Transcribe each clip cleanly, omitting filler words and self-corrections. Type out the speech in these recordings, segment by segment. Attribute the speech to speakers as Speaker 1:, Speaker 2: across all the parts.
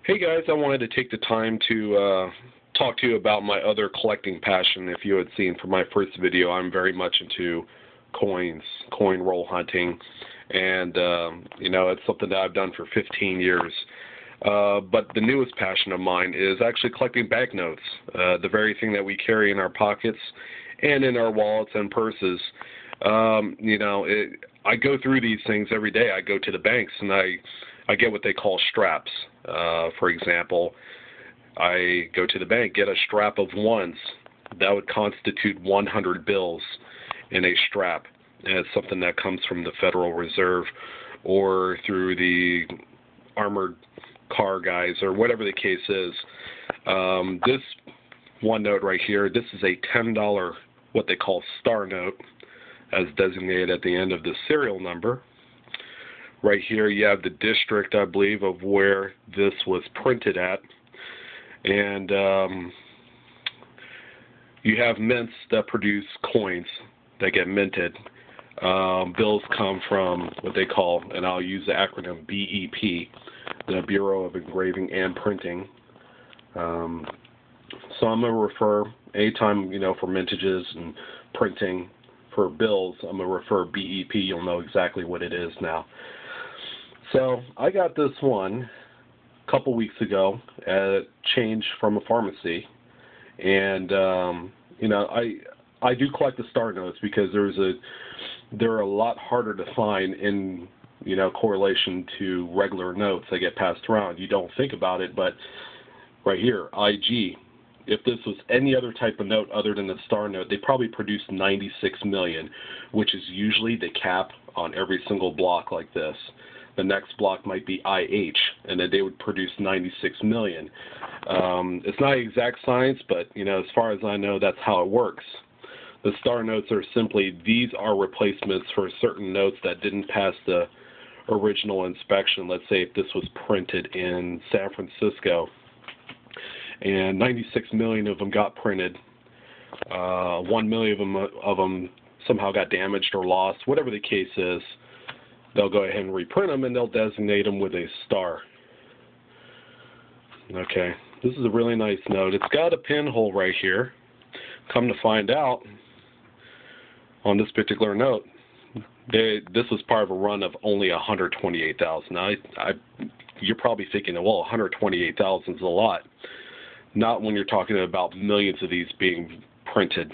Speaker 1: Hey guys, I wanted to take the time to talk to you about my other collecting passion. If you had seen from my first video, I'm very much into coins, coin roll hunting, and it's something that I've done for 15 years. But the newest passion of mine is actually collecting banknotes, the very thing that we carry in our pockets and in our wallets and purses. I go through these things every day. I go to the banks and I get what they call straps. For example, I go to the bank, get a strap of ones. That would constitute 100 bills in a strap. And it's something that comes from the Federal Reserve or through the armored car guys or whatever the case is. This one note right here, this is a $10, what they call star note, as designated at the end of the serial number. Right here you have the district, I believe, of where this was printed at. And you have mints that produce coins that get minted. Bills come from what they call, and I'll use the acronym BEP, the Bureau of Engraving and Printing. So I'm going to refer, anytime, for mintages and printing for bills, I'm going to refer BEP. You'll know exactly what it is now. So I got this one a couple weeks ago at change from a pharmacy, and I do collect the star notes because they're a lot harder to find in correlation to regular notes that get passed around. You don't think about it, but right here, IG. If this was any other type of note other than the star note, they probably produce 96 million, which is usually the cap on every single block like this. The next block might be IH, and then they would produce 96 million. It's not exact science, but as far as I know, that's how it works. The star notes are simply, these are replacements for certain notes that didn't pass the original inspection. Let's say if this was printed in San Francisco, and 96 million of them got printed. 1 million of them somehow got damaged or lost. Whatever the case is, they'll go ahead and reprint them, and they'll designate them with a star. Okay, this is a really nice note. It's got a pinhole right here. Come to find out, on this particular note, this was part of a run of only 128,000. You're probably thinking, well, 128,000 is a lot. Not when you're talking about millions of these being printed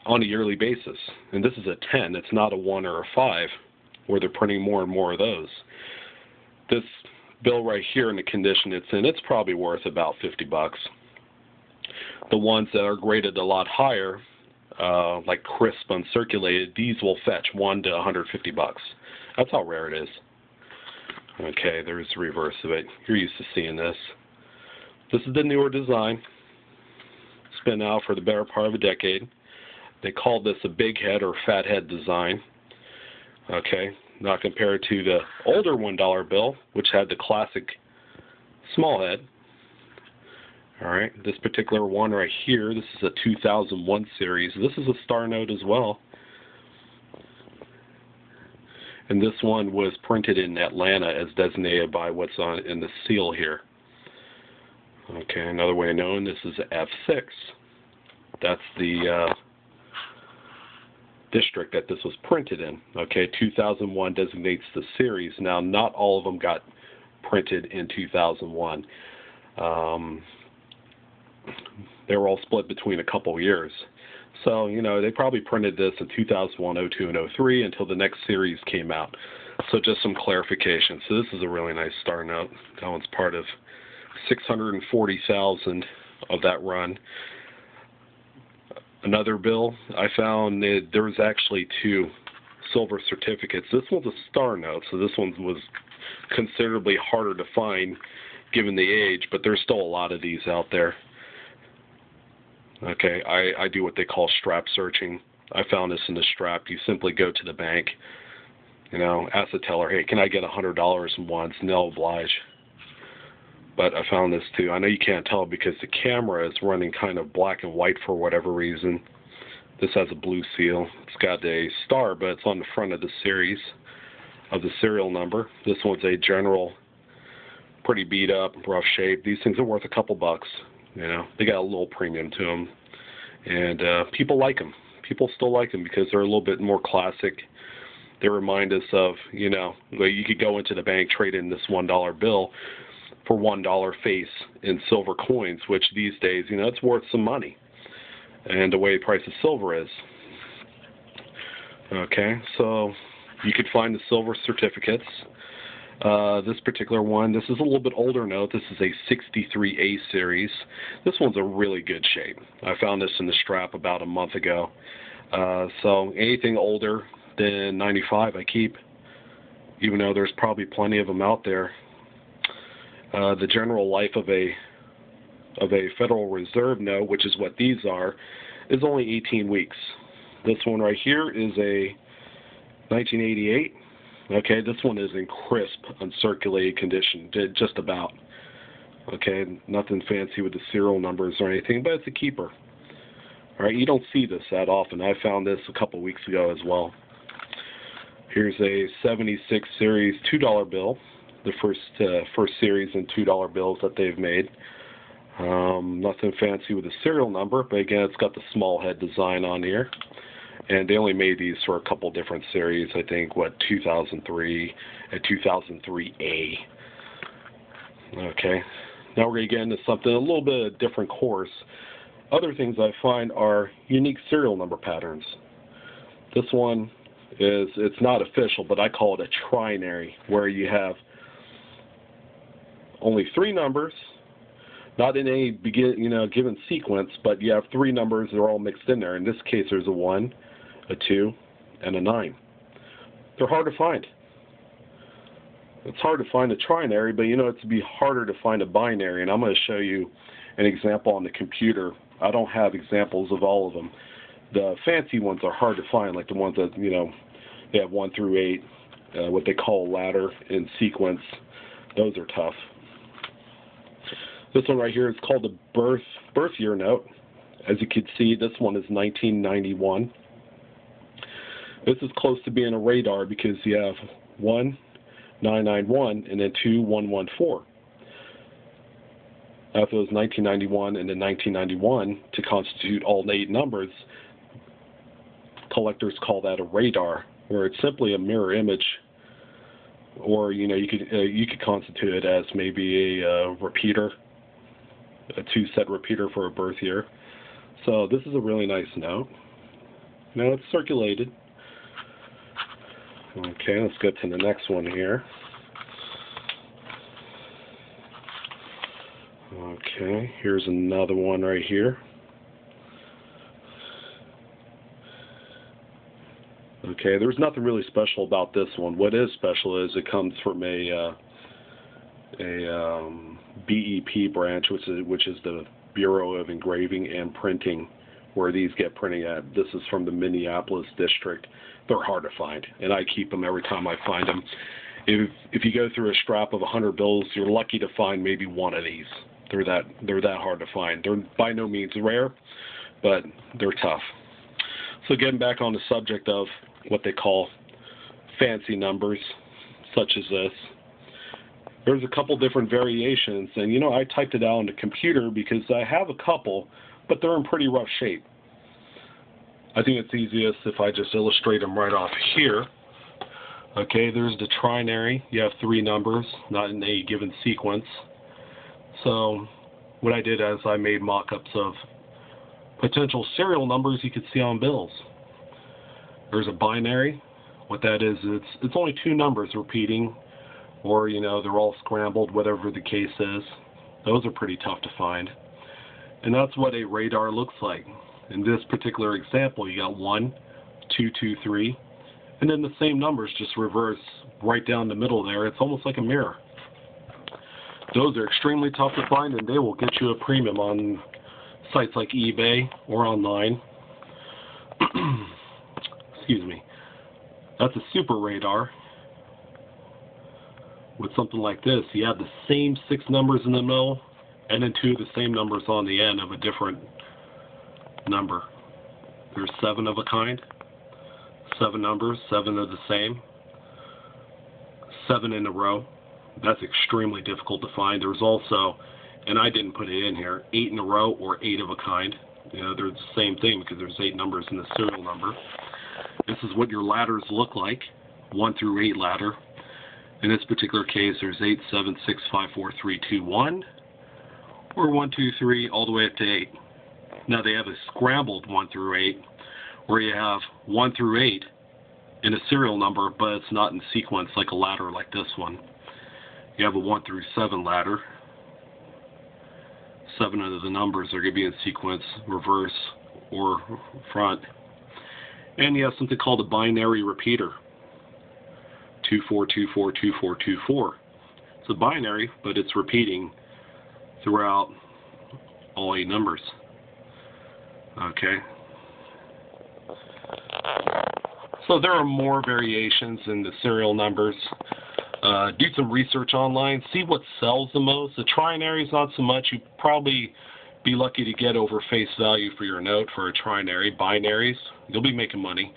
Speaker 1: on a yearly basis. And this is a 10. It's not a 1 or a 5 where they're printing more and more of those. This bill right here in the condition it's in, it's probably worth about 50 bucks. The ones that are graded a lot higher, like crisp uncirculated, these will fetch 1 to 150 bucks. That's how rare it is. Okay, there's the reverse of it. You're used to seeing this. This is the newer design. It's been out for the better part of a decade. They called this a big head or fat head design. Okay, not compared to the older $1 bill, which had the classic small head. Alright, this particular one right here, this is a 2001 series. This is a star note as well. And this one was printed in Atlanta as designated by what's on in the seal here. Okay, another way of knowing this is F6. That's the district that this was printed in. Okay, 2001 designates the series. Now, not all of them got printed in 2001. They were all split between a couple years. So, they probably printed this in 2001, 02, and 03 until the next series came out. So just some clarification. So this is a really nice star note. That one's part of 640,000 of that run. Another bill, I found that there was actually 2 silver certificates. This one's a star note, so this one was considerably harder to find given the age, but there's still a lot of these out there. Okay, I do what they call strap searching. I found this in the strap. You simply go to the bank, ask the teller, hey, can I get $100 once? And they'll oblige. But I found this too. I know you can't tell because the camera is running kind of black and white for whatever reason. This has a blue seal. It's got a star, but it's on the front of the series of the serial number. This one's a general pretty beat up, rough shape. These things are worth a couple bucks. You know, they got a little premium to them, and people like them. People still like them because they're a little bit more classic. They remind us of, you know, where you could go into the bank, trade in this $1 bill for $1 face in silver coins, which these days, you know, it's worth some money. And the way the price of silver is. Okay, so you could find the silver certificates. This particular one, this is a little bit older note. This is a 63A series. This one's a really good shape. I found this in the strap about a month ago. So anything older than 95 I keep, even though there's probably plenty of them out there. The general life of a Federal Reserve note, which is what these are, is only 18 weeks. This one right here is a 1988. Okay, this one is in crisp, uncirculated condition, just about. Okay, nothing fancy with the serial numbers or anything, but it's a keeper. All right, you don't see this that often. I found this a couple weeks ago as well. Here's a 76 series $2 bill, the first series in $2 bills that they've made. Nothing fancy with the serial number, but again, it's got the small head design on here. And they only made these for a couple different series, I think, 2003 and 2003A. Okay, now we're going to get into something a little bit of a different course. Other things I find are unique serial number patterns. This one is, it's not official, but I call it a trinary, where you have only 3 numbers, not in any given sequence, but you have 3 numbers that are all mixed in there. In this case, there's a 1, a 2, and a 9. They're hard to find. It's hard to find a trinary, but you know, it'd be harder to find a binary, and I'm going to show you an example on the computer. I don't have examples of all of them. The fancy ones are hard to find, like the ones that, you know, they have 1 through 8, what they call a ladder in sequence. Those are tough. This one right here is called the birth year note. As you can see, this one is 1991. This is close to being a radar because you have 1991 and then 2114. Now, if it was 1991 and then 1991 to constitute all 8 numbers, collectors call that a radar, where it's simply a mirror image, or you know, you could constitute it as maybe a repeater, a 2-set repeater for a birth year. So this is a really nice note. Now it's circulated. Okay, let's go to the next one here. Okay, here's another one right here. Okay, there's nothing really special about this one. What is special is it comes from a BEP branch, which is the Bureau of Engraving and Printing, where these get printed at. This is from the Minneapolis district. They're hard to find, and I keep them every time I find them. If you go through a strap of 100 bills, you're lucky to find maybe one of these. They're that hard to find. They're by no means rare, but they're tough. So getting back on the subject of what they call fancy numbers, such as this, there's a couple different variations, and you know, I typed it out on the computer because I have a couple, but they're in pretty rough shape. I think it's easiest if I just illustrate them right off here. Okay, there's the trinary. You have 3 numbers, not in a given sequence. So what I did is I made mock-ups of potential serial numbers you could see on bills. There's a binary. What that is, it's only 2 numbers repeating, or you know, they're all scrambled, whatever the case is. Those are pretty tough to find. And that's what a radar looks like. In this particular example, you got 1, 2, 2, 3, and then the same numbers just reverse right down the middle there. It's almost like a mirror. Those are extremely tough to find, and they will get you a premium on sites like eBay or online. Excuse me. That's a super radar. With something like this, you have the same 6 numbers in the middle, and then 2 of the same numbers on the end of a different number. There's 7 of a kind, 7 numbers, 7 are the same, 7 in a row. That's extremely difficult to find. There's also, and I didn't put it in here, 8 in a row or 8 of a kind. You know, they're the same thing because there's 8 numbers in the serial number. This is what your ladders look like, 1 through 8 ladder. In this particular case, there's 8, 7, 6, 5, 4, 3, 2, 1, or 1, 2, 3, all the way up to 8. Now they have a scrambled 1 through 8, where you have 1 through 8 in a serial number, but it's not in sequence like a ladder like this one. You have a 1 through 7 ladder. 7 of the numbers are going to be in sequence, reverse, or front. And you have something called a binary repeater. 2424, 2424. It's a binary, but it's repeating throughout all 8 numbers. Okay. So there are more variations in the serial numbers. Do some research online, see what sells the most. The trinaries, not so much. You'd probably be lucky to get over face value for your note for a trinary. Binaries, you'll be making money.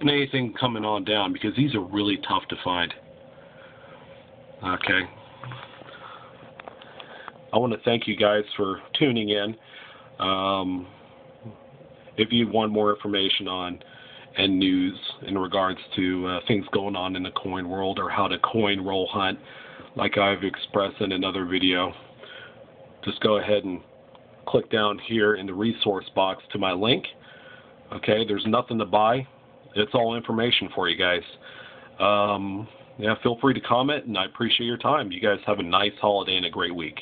Speaker 1: And anything coming on down, because these are really tough to find. Okay. I want to thank you guys for tuning in. If you want more information on and news in regards to things going on in the coin world, or how to coin roll hunt, like I've expressed in another video, just go ahead and click down here in the resource box to my link. Okay, there's nothing to buy. It's all information for you guys. Yeah, feel free to comment, and I appreciate your time. You guys have a nice holiday and a great week.